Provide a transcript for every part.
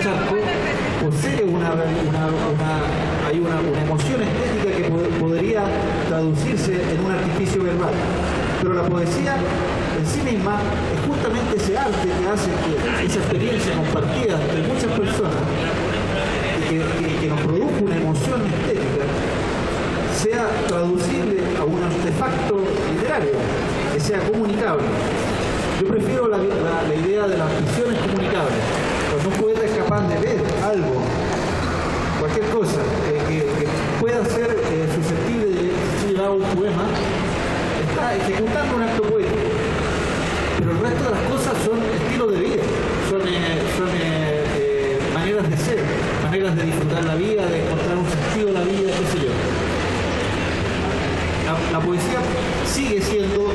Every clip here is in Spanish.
charco, posee hay una emoción estética que podría traducirse en un artificio verbal. Pero la poesía en sí misma es justamente ese arte que hace que esa experiencia compartida entre muchas personas y que nos produzca una emoción estética sea traducible a un artefacto literario, que sea comunicable. Yo prefiero la idea de las visiones comunicables. Cuando un poeta es capaz de ver algo, cualquier cosa, que pueda ser susceptible de ser llevado a un poema, está ejecutando un acto poético. Pero el resto de las cosas son estilos de vida, son maneras de ser, maneras de disfrutar la vida, de encontrar un sentido a la vida, qué sé yo. La poesía sigue siendo...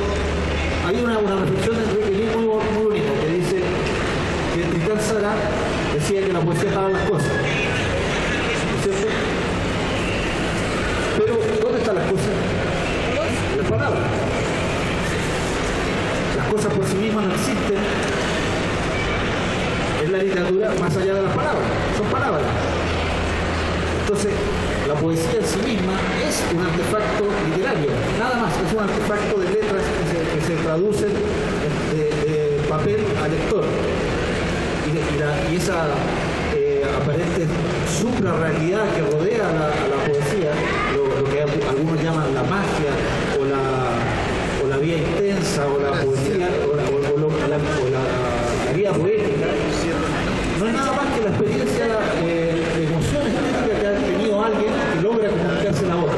Hay una reflexión de Enrique Lin muy bonita que dice que Tristán Tzara decía que la poesía es para las cosas, ¿no es cierto? Pero ¿dónde están las cosas? Las palabras. Las cosas por sí mismas no existen en la literatura más allá de las palabras, son palabras. Entonces, la poesía en sí misma es un artefacto literario, nada más, es un artefacto de letras que se traducen de papel al lector. Y esa aparente suprarrealidad que rodea a la poesía, lo que algunos llaman la magia, o la vía intensa, o la poesía, o la vía poética, no es nada más que la experiencia de emoción estética que ha tenido alguien que logra comunicarse la otra.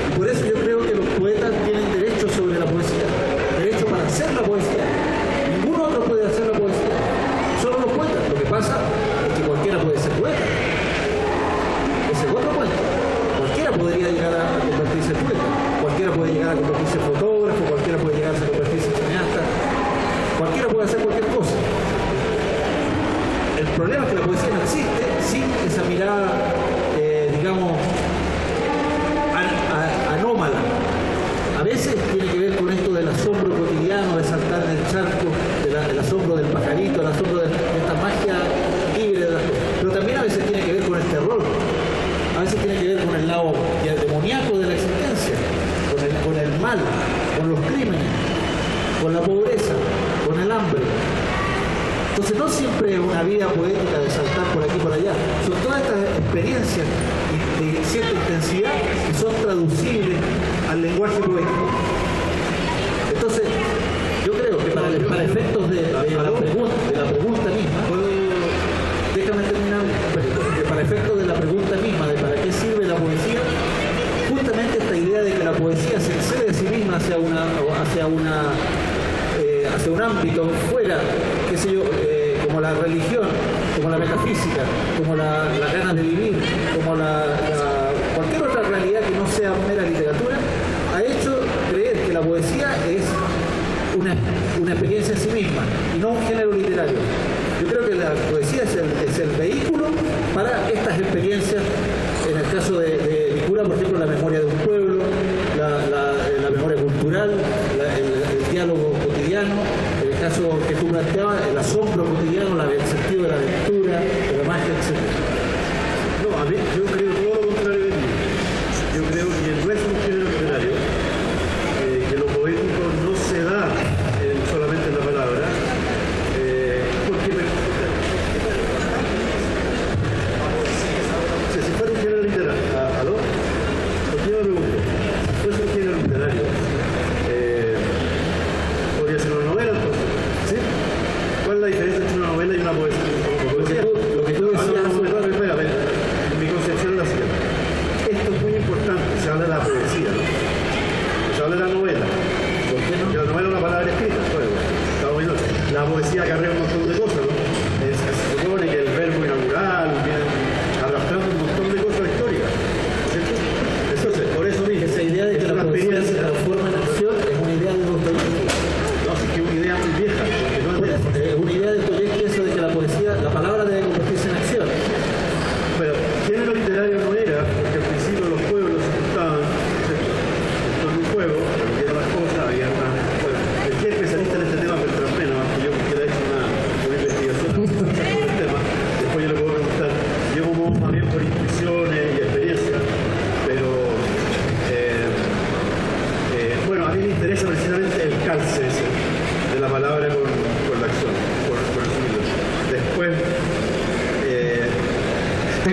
Y por eso yo creo que los poetas tienen derecho sobre la poesía, derecho para hacer la poesía. Ningún otro puede hacer la poesía, solo los poetas. Lo que pasa es que cualquiera puede ser poeta. Ese es otro cuento. Cualquiera podría llegar a convertirse en poeta, cualquiera puede llegar a convertirse en fotógrafo, cualquiera puede llegar a convertirse en cineasta, cualquiera puede hacer cualquier cosa. El problema es que la poesía no existe sin esa mirada, digamos, anómala. A veces tiene que ver con esto del asombro cotidiano, de saltar en el charco, del asombro del pajarito, el asombro de esta magia libre, pero también a veces tiene que ver con el terror, a veces tiene que ver con el lado demoníaco de la existencia, con el mal, con los crímenes, con la pobreza, con el hambre. Entonces no siempre es una vida poética de saltar por aquí y por allá, son todas estas experiencias de cierta intensidad que son traducibles al lenguaje poético. Entonces, yo creo que para efectos de la pregunta misma, déjame terminar, que para efectos de la pregunta misma, de para qué sirve la poesía, justamente esta idea de que la poesía se excede de sí misma hacia un ámbito fuera, qué sé yo, como la religión, como la metafísica, como la ganas de vivir, como cualquier otra realidad que no sea mera literatura, ha hecho creer que la poesía es una experiencia en sí misma y no un género literario. Yo creo que la poesía es el vehículo para estas experiencias. En el caso de Licura, por ejemplo, la memoria de un pueblo, la memoria cultural, el diálogo cotidiano, en el caso que tú planteabas, el asombro cotidiano, el sentido de la lectura, de la magia, etc. No, a mí yo creo todo lo contrario de ti. Yo creo que no es un género literario, que lo poético no se da solamente en la palabra, porque si fuera un género literario, ¿aló? ¿Por qué me pregunto? Si fuese un género literario, podría ser una novela entonces, ¿sí? ¿Cuál es la diferencia entre una novela y una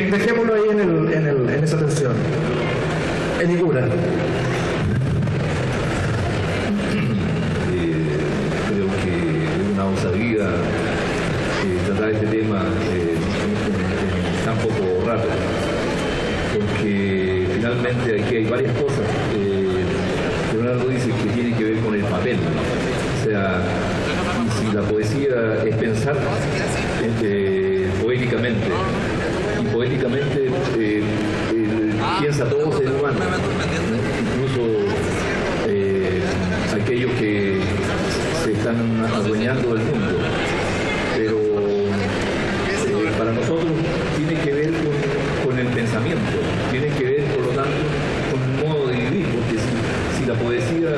dejémoslo ahí en esa tensión. Eligura. Creo que es una osadía tratar este tema tan poco rápido, porque finalmente aquí hay varias cosas. Leonardo dice que tiene que ver con el papel, o sea, si la poesía es pensar poéticamente, y poéticamente piensa todo ser humano, incluso aquellos que se están adueñando del mundo, pero para nosotros tiene que ver con el pensamiento, tiene que ver, por lo tanto, con un modo de vivir, porque si la poesía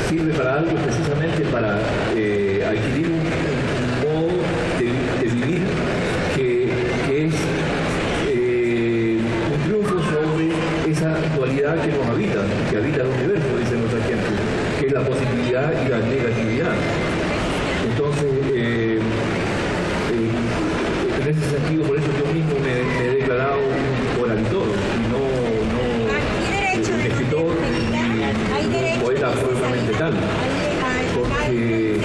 sirve para algo, precisamente para adquirir un modo de vivir que es un triunfo sobre esa dualidad que nos habita, que habita el universo, dice nuestra gente, que es la positividad y la negatividad. Entonces, en ese sentido, por eso yo mismo me he declarado un oralitor y no un escritor ni un poeta propiamente tal, porque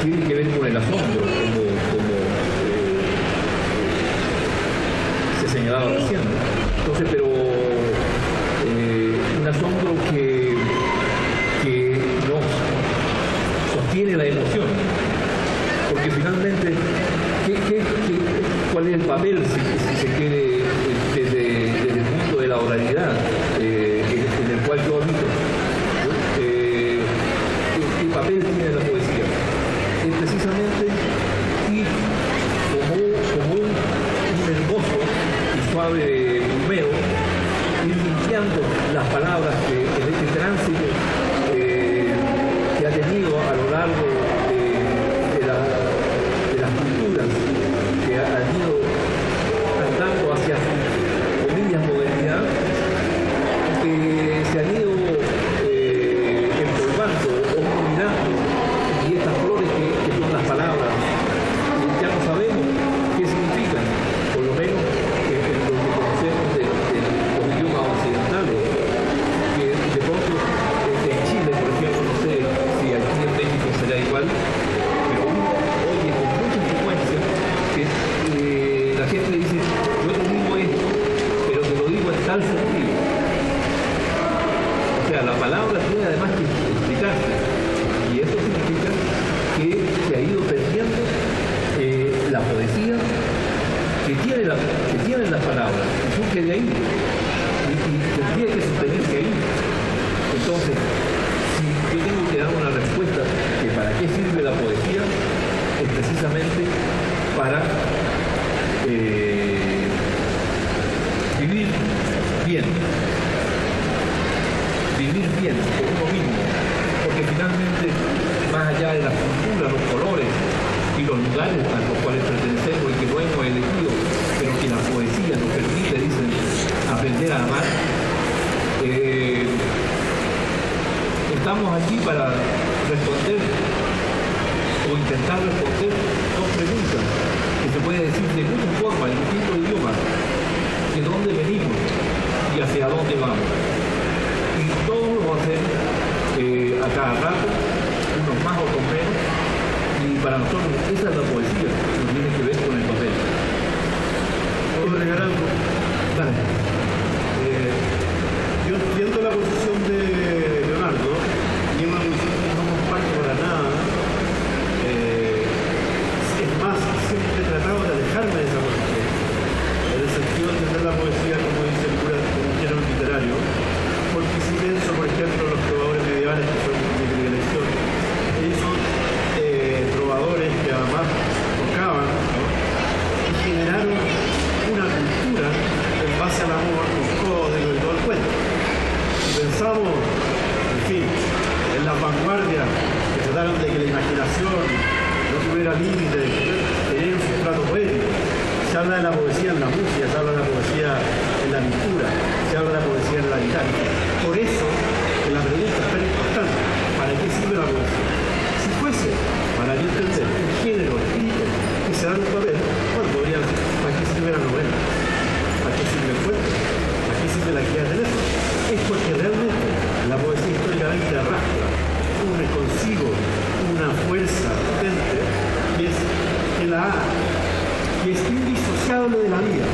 tiene que ver con el asombro, como se señalaba recién. Entonces, pero un asombro que nos sostiene la emoción, porque finalmente ¿cuál es el papel, si se quiere, desde el punto de la oralidad en el cual yo habito? ¿Qué papel tiene la poesía? Es precisamente ir como un hermoso y suave plumero, ir limpiando las palabras en este tránsito que ha tenido a lo largo de las culturas que han ido andando hacia comillas modernidad, que se han ido empolvando o combinando, y estas flores que son las palabras ya no sabemos qué significan, por lo menos en lo que conocemos de los idiomas occidentales, que de pronto en Chile, por ejemplo, no sé si aquí en México será igual, pero uno oye con mucha frecuencia que la gente dice: yo te digo esto, pero te lo digo en tal sentido. O sea, la palabra tiene además que explicarse, y eso significa que se ha ido perdiendo la poesía que tienen las palabras, y surge de ahí, y tendría que sostenerse ahí. Entonces, si yo tengo que dar una respuesta que para qué sirve la poesía, es precisamente para vivir bien con uno mismo, porque finalmente, más allá de la cultura, los colores y los lugares a los cuales pertenecemos y que no hemos elegido, pero que la poesía nos permite, dicen, aprender a amar, estamos aquí para responder o intentar responder dos preguntas que se puede decir de muchas formas, en distintos idiomas: de dónde venimos y hacia dónde vamos. Y todos lo hacemos a cada rato, unos más, otros menos, y para nosotros esa es la poesía, que tiene que ver con el papel. ¿Puedo agregar algo? Dale. Yo entiendo la posición de Leonardo, y es una posición que no comparto para nada. Es más, siempre he tratado de alejarme de esa posición, en el sentido de entender la poesía, como dice el cura, como un género literario, porque si pienso, por ejemplo, en los trovadores medievales, que son mi predilección, ellos son trovadores que además tocaban, ¿no?, y generaron una cultura en base al amor, los códigos y todo el cuento. Si pensamos, en fin, en las vanguardias que trataron de que la imaginación no tuviera límites, tener un sustrato poético, se habla de la poesía en la música, se habla de la poesía en la pintura, se habla de la poesía en la guitarra. Por eso, en la pregunta es tan importante: ¿para qué sirve la poesía? Si fuese para yo entender un género escrito que se da en un papel, bueno, podría decir: ¿para qué sirve la novela? de la A, que es indisociable de la vida.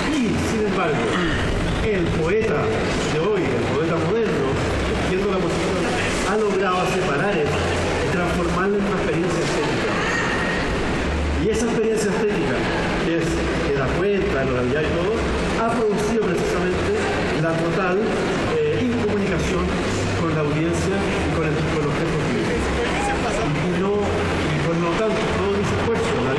Y, sin embargo, el poeta de hoy, el poeta moderno, viendo la posición, ha logrado separar esto y transformarlo en una experiencia estética. Y esa experiencia estética, que da cuenta, en realidad y todo, ha producido precisamente la total incomunicación con la audiencia y con los textos bíblicos. Y por lo tanto, todo ese esfuerzo